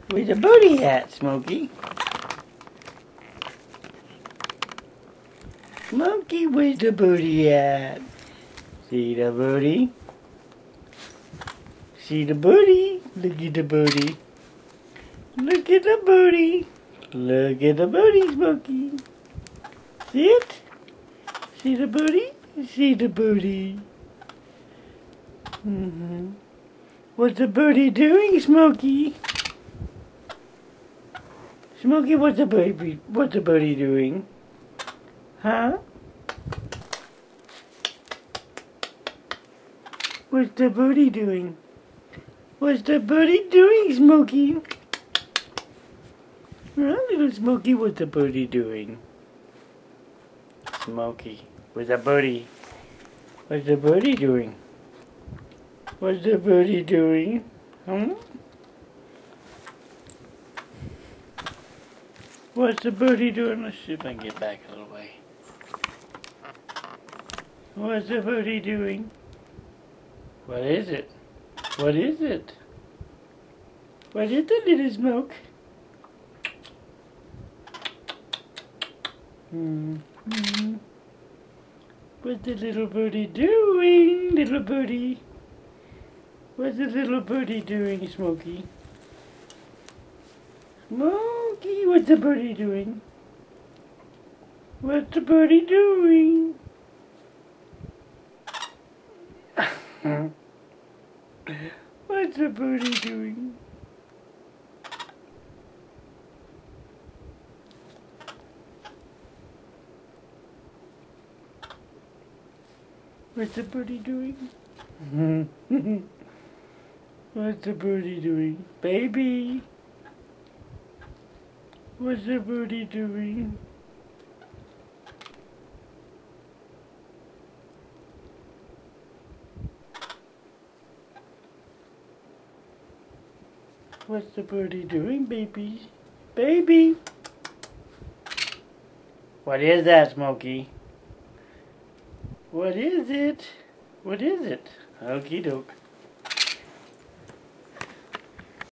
Where's the booty at, Smokey? Smokey, where's the booty at? See the booty? See the booty? Look at the booty. Look at the booty. Look at the booty, Smokey. See it? See the booty? See the booty. What's the booty doing, Smokey? Smokey, what's the booty doing? Huh? What's the booty doing? What's the booty doing, Smokey? Huh, little Smokey, what's the booty doing? Smokey, what's the booty? What's the booty doing? What's the booty doing? What's the booty doing? Let's see if I can get back a little way. What's the booty doing? What is it? What is it? What is it, little Smoke? What's the little birdie doing, little birdie? What's the little birdie doing, Smokey? Smokey, what's the birdie doing? What's the birdie doing? What's the birdie doing? What's the birdie doing? What's the birdie doing? Baby! What's the birdie doing? What's the birdie doing, baby? Baby! What is that, Smokey? What is it? What is it? Okie doke.